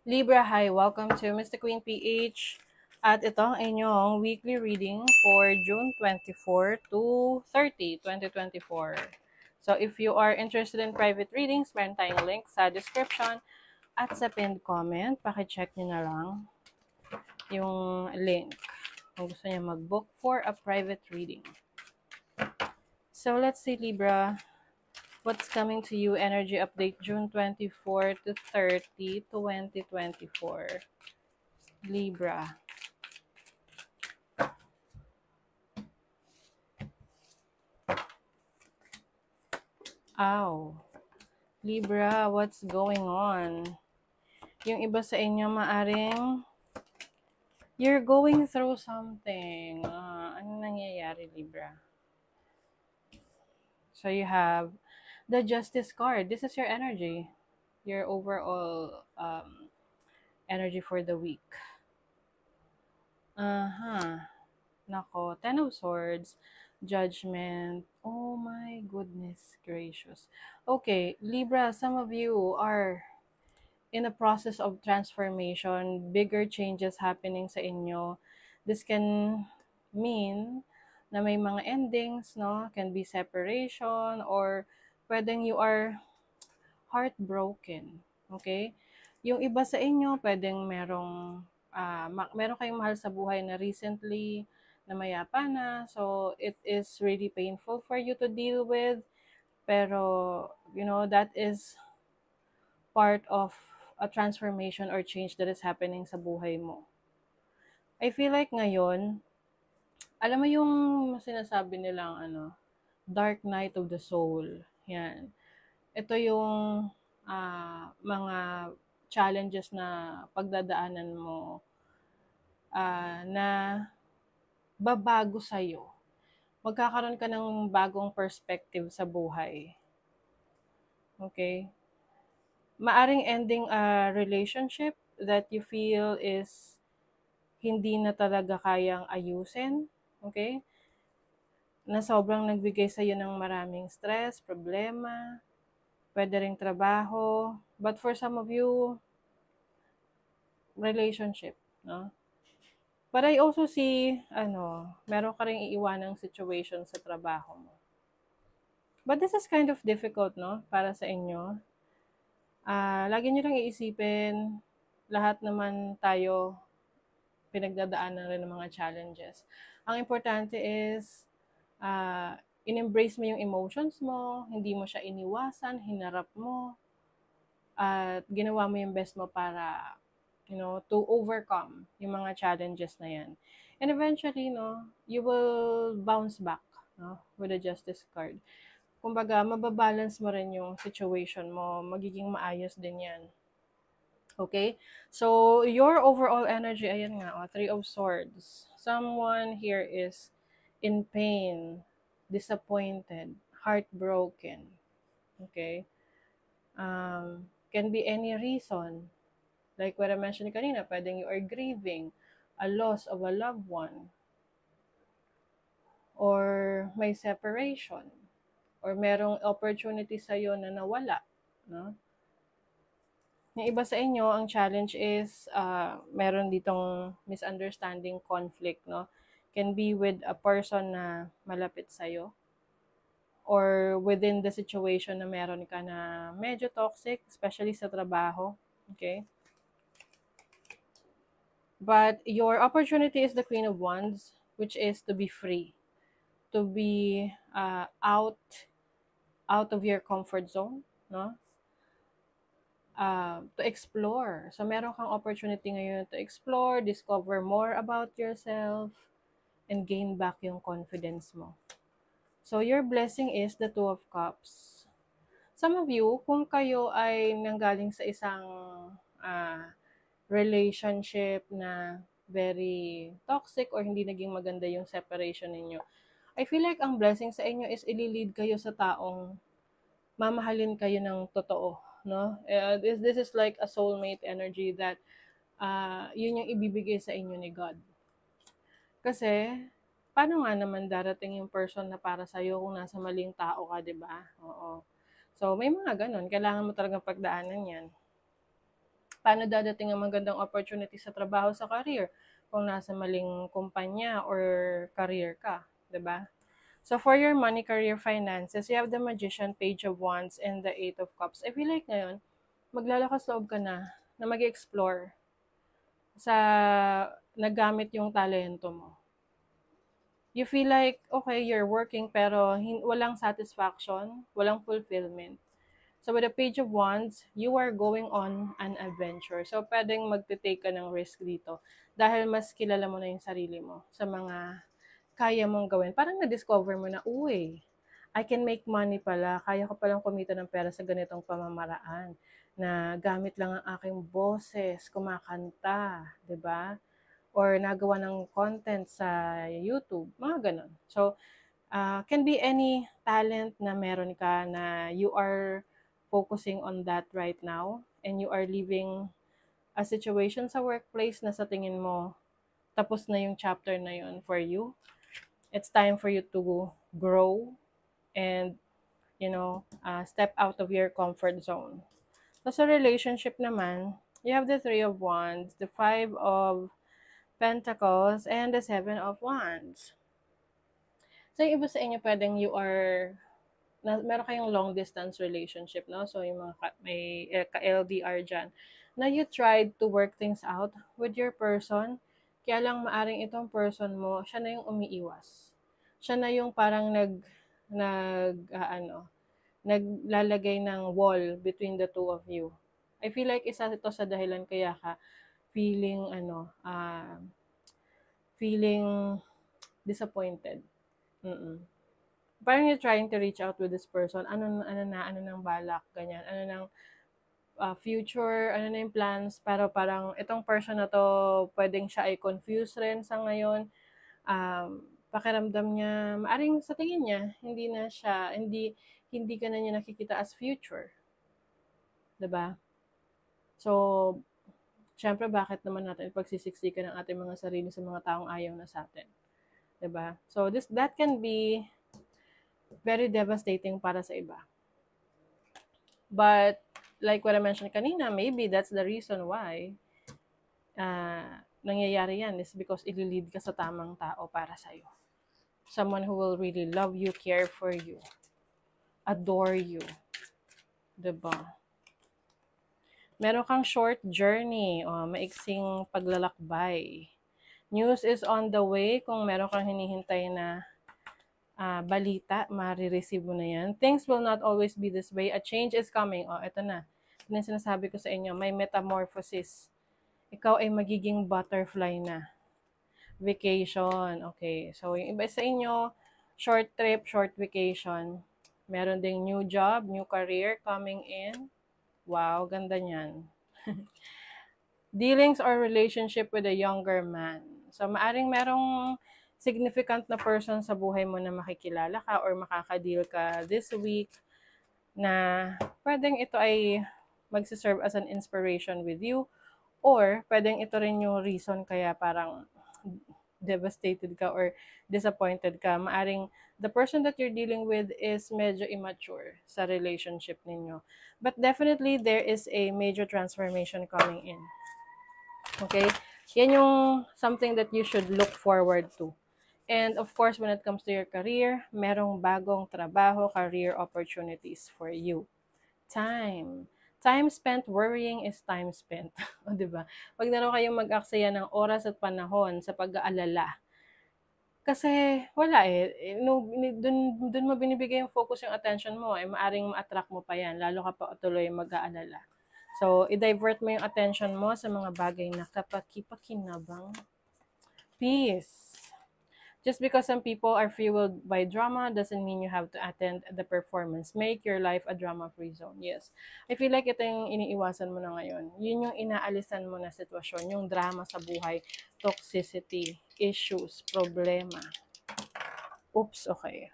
Libra, hi! Welcome to Mr. Queen PH. At ito ang inyong weekly reading for June 24 to 30, 2024. So if you are interested in private readings, meron tayong link sa description at sa pinned comment. Pakicheck nyo na lang yung link kung gusto niya mag-book for a private reading. So let's see, Libra. What's coming to you? Energy update June 24 to 30, 2024. Libra. Ow. Libra, what's going on? Yung iba sa inyo maaring you're going through something. Ano nangyayari, Libra? So you have the Justice card. This is your energy. Your overall energy for the week. Nako, Ten of Swords, Judgment. Oh my goodness gracious. Okay, Libra, some of you are in a process of transformation, bigger changes happening sa inyo. This can mean na may mga endings, no? Can be separation or pwedeng you are heartbroken. Okay? Yung iba sa inyo, pwedeng meron kayong mahal sa buhay na recently na mayapa na. So, it is really painful for you to deal with. Pero, that is part of a transformation or change that is happening sa buhay mo. I feel like ngayon, alam mo yung sinasabi nilang dark night of the soul. Yan. Ito yung mga challenges na pagdadaanan mo na babago sa'yo. Magkakaroon ka ng bagong perspective sa buhay. Okay? Maaring ending a relationship that you feel is hindi na talaga kayang ayusin. Okay? Na sobrang nagbigay sa'yo ng maraming stress, problema, pwede ring trabaho. But for some of you, relationship, no? But I also see, meron ka ring iiwanang situation sa trabaho mo. But this is kind of difficult, no? Para sa inyo. Lagi nyo lang iisipin, lahat naman tayo pinagdadaanan rin ng mga challenges. Ang importante is, in-embrace mo yung emotions mo, hindi mo siya iniwasan, hinarap mo, at ginawa mo yung best mo para to overcome yung mga challenges na yan. And eventually, you will bounce back, with the Justice card. Kumbaga, mababalance mo rin yung situation mo, magiging maayos din yan. Okay? So, your overall energy, ayan nga, Three of Swords. Someone here is in pain, disappointed, heartbroken. Okay? Can be any reason. Like what I mentioned kanina, pwedeng you are grieving a loss of a loved one, or may separation, or merong opportunity sa'yo na nawala, no? Yung iba sa inyo, ang challenge is, meron ditong misunderstanding, conflict, no? Can be with a person na malapit sa'yo, or within the situation na meron ka na medyo toxic, especially sa trabaho, okay? But your opportunity is the Queen of Wands, which is to be free, to be out of your comfort zone, no? To explore. So meron kang opportunity ngayon to explore, discover more about yourself, and gain back yung confidence mo. So your blessing is the Two of Cups. Some of you, kung kayo ay nanggaling sa isang relationship na very toxic or hindi naging maganda yung separation ninyo, I feel like ang blessing sa inyo is ililid kayo sa taong mamahalin kayo ng totoo, no? This is like a soulmate energy that yun yung ibibigay sa inyo ni God. Kasi, paano nga naman darating yung person na para sa'yo kung nasa maling tao ka, di ba? Oo. So, may mga ganun. Kailangan mo talagang pagdaanan yan. Paano dadating ang magandang opportunity sa trabaho, sa career, kung nasa maling kumpanya or career ka, 'di ba? So for your money, career, finances, you have the Magician, Page of Wands, and the Eight of Cups. I feel like ngayon, maglalakas loob ka na mag-explore sa nagamit yung talento mo. You feel like, okay, you're working pero walang satisfaction, walang fulfillment. So with the Page of Wands, you are going on an adventure. So pwedeng magte-take ka ng risk dito dahil mas kilala mo na yung sarili mo sa mga kaya mong gawin. Parang na-discover mo na, uy, I can make money pala. Kaya ko palang kumita ng pera sa ganitong pamamaraan na gamit lang ang aking boses, kumakanta, 'di ba? Or nagawa ng content sa YouTube, mga ganun. So, can be any talent na meron ka na you are focusing on that right now and you are living a situation sa workplace na sa tingin mo tapos na yung chapter na yun for you. It's time for you to grow and, step out of your comfort zone. So, sa relationship naman, you have the Three of Wands, the Five of Pentacles, and the Seven of Wands. So, yung iba sa inyo, pwedeng you are, meron kayong long distance relationship, no? So, yung mga may ka-LDR dyan, na you tried to work things out with your person, kaya lang maaring itong person mo, siya na yung umiiwas. Siya na yung parang naglalagay ng wall between the two of you. I feel like isa ito sa dahilan kaya ka feeling feeling disappointed. Parang you're trying to reach out with this person. Ano nang balak, ganyan. Ano nang future, ano na yung plans, pero parang itong person na to, pwedeng siya ay confused rin sa ngayon. Pakiramdam niya, maaring sa tingin niya, hindi ka na niya nakikita as future. 'Di ba? So, syempre bakit naman natin pagsisiksikan ng ating mga sarili sa mga taong ayaw na sa atin? 'Di ba? So, that can be very devastating para sa iba. But, like what I mentioned kanina, maybe that's the reason why nangyayari yan is because ililid ka sa tamang tao para sa'yo. Someone who will really love you, care for you, adore you. 'Di ba? Meron kang short journey, maiksing paglalakbay. News is on the way. Kung meron kang hinihintay na balita, marireceive mo na yan. Things will not always be this way. A change is coming. Ito na. Ito na sinasabi ko sa inyo. May metamorphosis. Ikaw ay magiging butterfly na. Vacation. Okay. So, yung iba sa inyo, short trip, short vacation. Meron ding new job, new career coming in. Wow, ganda niyan. Dealings or relationship with a younger man. So, maaring merong significant na person sa buhay mo na makikilala ka or makaka-deal ka this week na pwedeng ito ay magsiserve as an inspiration with you or pwedeng ito rin yung reason kaya parang devastated ka or disappointed ka. Maaring the person that you're dealing with is medyo immature sa relationship ninyo. But definitely, there is a major transformation coming in. Okay? Yan yung something that you should look forward to. And of course, when it comes to your career, merong bagong trabaho, career opportunities for you. Time. Time spent worrying is time spent. O, diba? Pag na raw kayong mag-aksaya ng oras at panahon sa pag-aalala, kasi wala dun mo binibigay yung focus, yung attention mo, maaring ma-attract mo pa yan, lalo ka pa tuloy mag-aalala. So, i-divert mo yung attention mo sa mga bagay na kapaki-pakinabang. Peace. Just because some people are fueled by drama doesn't mean you have to attend the performance. Make your life a drama-free zone. Yes. I feel like ito yung iniiwasan mo na ngayon. Yun yung inaalisan mo na sitwasyon, yung drama sa buhay, toxicity, issues, problema. Oops, okay.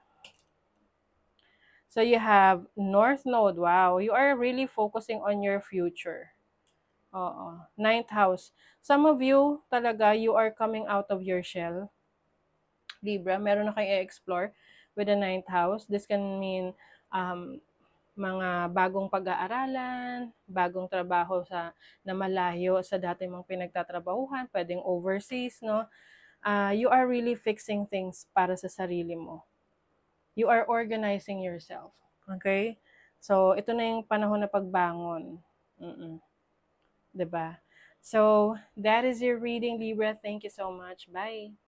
So you have North Node. Wow, you are really focusing on your future. Oo. Ninth house. Some of you, talaga, you are coming out of your shell. Libra, meron na kayo i-explore with the ninth house. This can mean mga bagong pag-aaralan, bagong trabaho na malayo sa dati mong pinagtatrabahuhan, pwedeng overseas, no? You are really fixing things para sa sarili mo. You are organizing yourself. Okay? So, ito na yung panahon na pagbangon. Mm-mm. 'Di ba? So, that is your reading, Libra. Thank you so much. Bye.